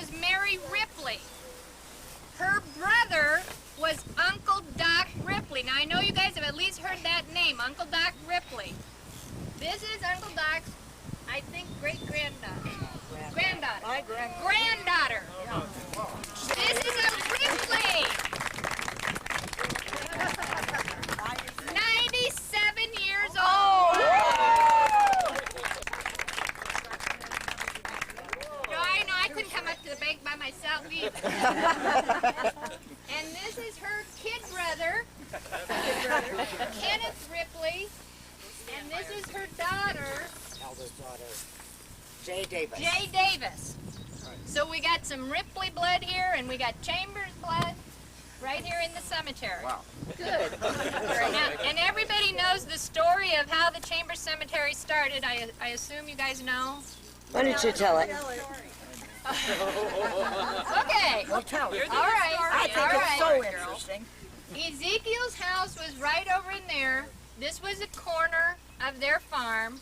was Mary Ripley. Her brother was Uncle Doc Ripley. Now I know you guys have at least heard that name, Uncle Doc Ripley. This is Uncle Doc's, I think, great-granddaughter. Granddaughter. My granddaughter. Granddaughter. This is a Ripley. 97 years old. No, I couldn't come up to the bank by myself either. And this is her kid brother, Kenneth Ripley. And this is her daughter, Eldest daughter, Jay Davis. Jay Davis. So we got some Ripley blood here, and we got Chambers blood right here in the cemetery. Wow. Good. Now, and everybody knows the story of how the Chambers Cemetery started. I assume you guys know. Why don't you tell it? Okay. Well, tell it. All right. I think All it's right. so interesting. Ezekiel's house was right over in there. This was a corner of their farm,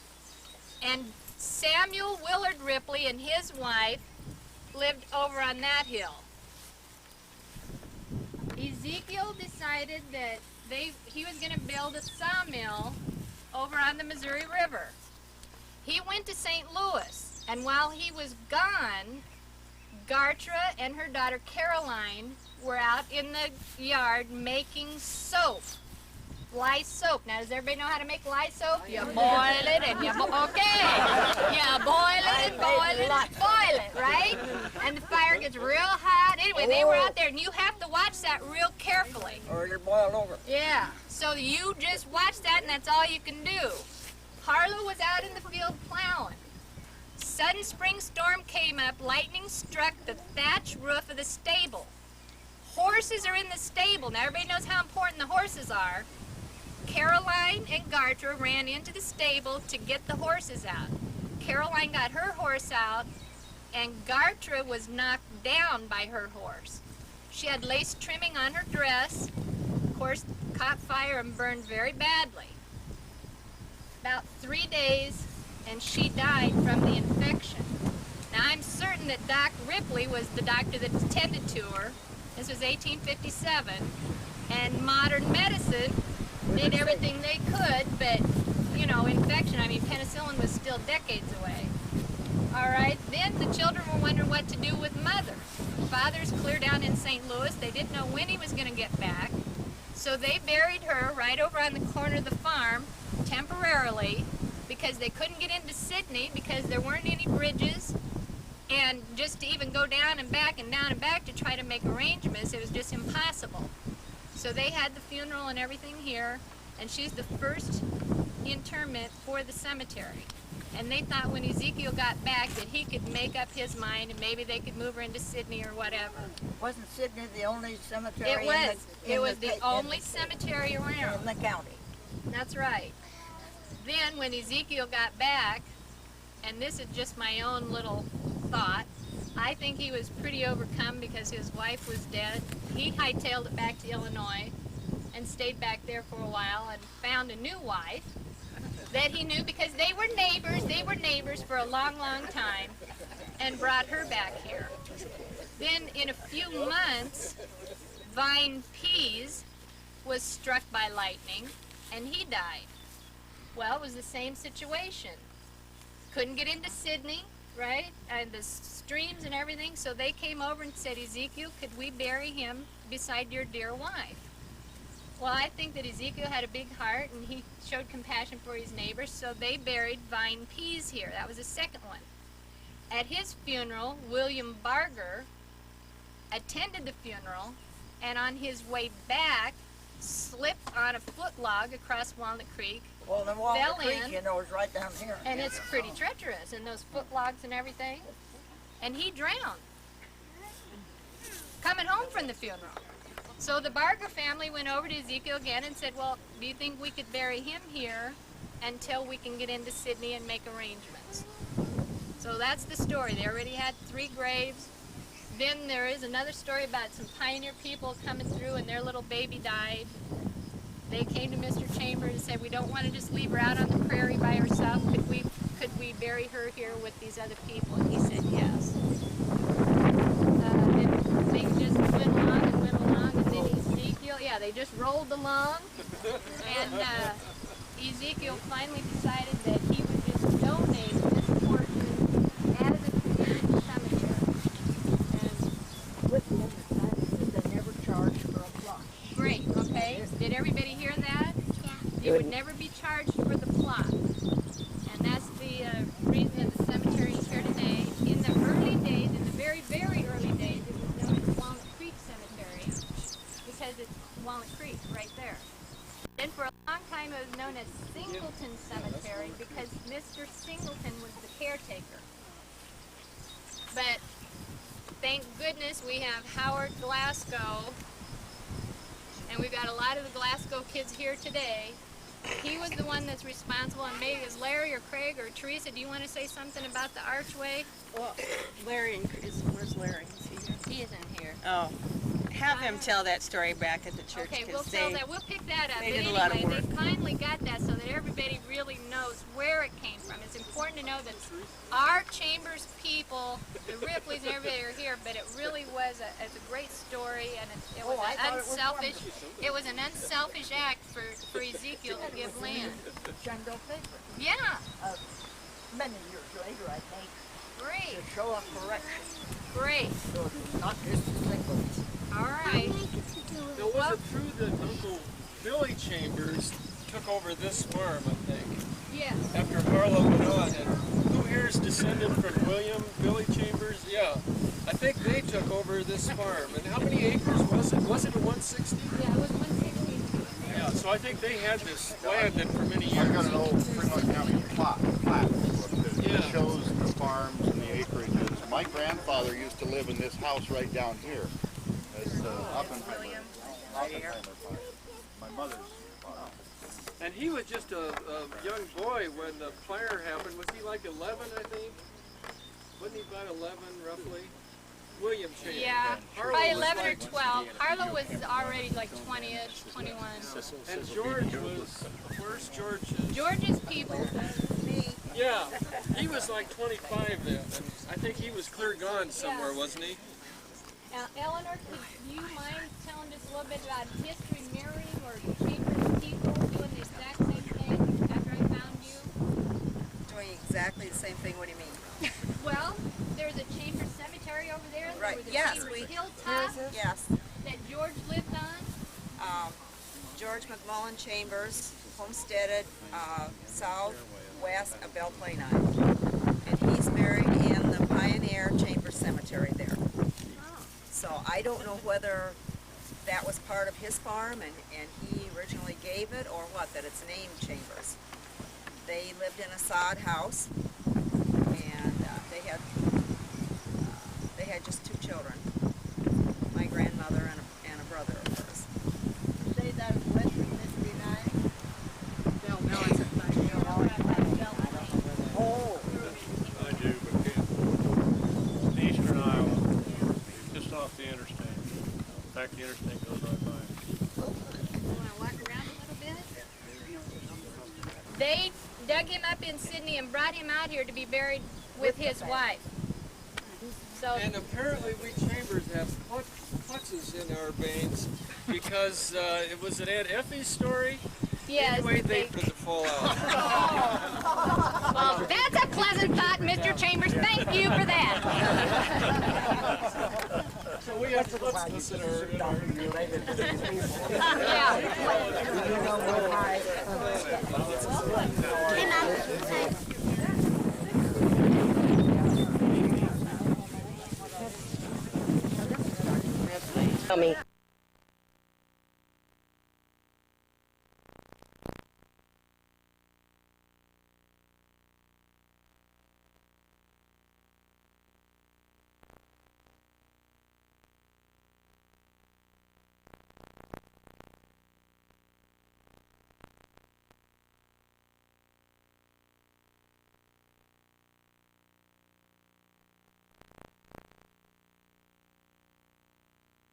and Samuel Willard Ripley and his wife lived over on that hill. Ezekiel decided that he was going to build a sawmill over on the Missouri River. He went to St. Louis, and while he was gone, Gartra and her daughter Caroline were out in the yard making soap. Lye soap. Now, does everybody know how to make lye soap? You boil it and you okay. You boil it and boil it and boil it, right? And the fire gets real hot. Anyway, they were out there, and you have to watch that real carefully. Or you're boiled over. Yeah. So you just watch that, and that's all you can do. Harlow was out in the field plowing. Sudden spring storm came up. Lightning struck the thatch roof of the stable. Horses are in the stable. Now, everybody knows how important the horses are. Caroline and Gartra ran into the stable to get the horses out. Caroline got her horse out, and Gartra was knocked down by her horse. She had lace trimming on her dress, of course, caught fire and burned very badly. About 3 days, and she died from the infection. Now, I'm certain that Doc Ripley was the doctor that attended to her. This was 1857, and modern medicine did everything they could, but, you know, infection, I mean, penicillin was still decades away. All right, then the children were wondering what to do with Mother. Father's clear down in St. Louis. They didn't know when he was going to get back, so they buried her right over on the corner of the farm temporarily because they couldn't get into Sydney because there weren't any bridges, and just to even go down and back and down and back to try to make arrangements, it was just impossible. So they had the funeral and everything here, and she's the first interment for the cemetery. And they thought when Ezekiel got back that he could make up his mind and maybe they could move her into Sydney or whatever. Wasn't Sydney the only cemetery It was the only cemetery around. In the county. That's right. Then when Ezekiel got back, and this is just my own little thought, I think he was pretty overcome because his wife was dead. He hightailed it back to Illinois and stayed back there for a while and found a new wife that he knew because they were neighbors for a long, long time, and brought her back here. Then in a few months, Vine Pease was struck by lightning and he died. Well, it was the same situation. Couldn't get into Sydney, right? And the streams and everything, so they came over and said, Ezekiel, could we bury him beside your dear wife? Well, I think that Ezekiel had a big heart and he showed compassion for his neighbors, so they buried Vine Pease here. That was the second one. At his funeral, William Barger attended the funeral, and on his way back, slipped on a foot log across Walnut Creek. Well, the Walnut Creek, you know, is right down here. And it's pretty treacherous, and those foot logs and everything. And he drowned, coming home from the funeral. So the Barger family went over to Ezekiel again and said, well, do you think we could bury him here until we can get into Sydney and make arrangements? So that's the story. They already had 3 graves. Then there is another story about some pioneer people coming through and their little baby died. They came to Mr. Chambers and said, we don't want to just leave her out on the prairie by herself. Could we bury her here with these other people? And he said yes. just rolled along, and Ezekiel finally decided that he would just donate this portion as a community cemetery. And With the understanding that they never charge for a plot. great, okay? Did everybody hear that? Yeah. You would never be charged for the plot. And that's the reason that the cemetery is here today. In the early days, in the very, very early days, it was known as Walnut Creek Cemetery because it's Walnut Creek right there. Then for a long time it was known as Singleton Cemetery because Mr. Singleton was the caretaker. But thank goodness we have Howard Glasgow, and we've got a lot of the Glasgow kids here today. He was the one that's responsible, and maybe it's Larry or Craig or Teresa. Do you want to say something about the archway? Well, Larry, where's Larry? Is he here? He isn't here. Oh, have him tell that story back at the church. Okay, we'll 'cause tell that. We'll pick that up. they But did a lot of anyway, work. they finally got that so that everybody really knows where it came from. It's important to know that our Chambers people, the Ripleys and everybody are here, but it really was it's a great story, and it was I an thought it was unselfish. It was an unselfish act for Ezekiel to give land. Shandor paper. Yeah, Many years later, I think, great, to show a correction. great. So it's not just a single. All right. Now, was it true that Uncle Billy Chambers took over this farm, I think, Yes. after Harlow went on? And who here is descended from William Billy Chambers? Yeah, I think they took over this farm. And how many acres was it? Was it a 160? Yeah, it was 160. Yeah, so I think they had this land then for many I years. got an old Fremont County plat. It Yeah. shows the farms and the acreages. My grandfather used to live in this house right down here. It's Oppenheimer. My mother's farm. And he was just a young boy when the fire happened. Was he like 11, I think? Wasn't he about 11, roughly? William Chambers. Yeah, Harlow by was 11 or like- 12. Harlow was already like 20-ish, 21. And George was, where's George? George's people. Yeah, he was like 25 then, and I think he was clear gone somewhere, wasn't he? Eleanor, could you mind telling us a little bit about history mirroring or Chambers people doing the exact same thing after I found you? Doing exactly the same thing. What do you mean? Well, there's a Chambers cemetery over there. There Right, was a yes, Chambers we- hilltop Yes. that George lived on. George McMullen Chambers homesteaded southwest of Belle Plaine, and he's buried in the Pioneer Chambers Cemetery there. So I don't know whether that was part of his farm and he originally gave it or what, that it's named Chambers. They lived in a sod house, and they had just 2 children, my grandmother and a brother of hers. Say that was Western 59. Oh, I do, but can't. Eastern Iowa, just off the interstate. In fact, the interstate goes right by. Want to walk around a little bit? They dug him up in Sydney and brought him out here to be buried with his wife. So And apparently we Chambers have fluxes in our veins because it was an Aunt Effie's story. yes, Anyway, they- they put the fall out. well, that's a pleasant thought, Mr. Chambers. Thank you for that. So we have fluxes in our Yeah. Tell me.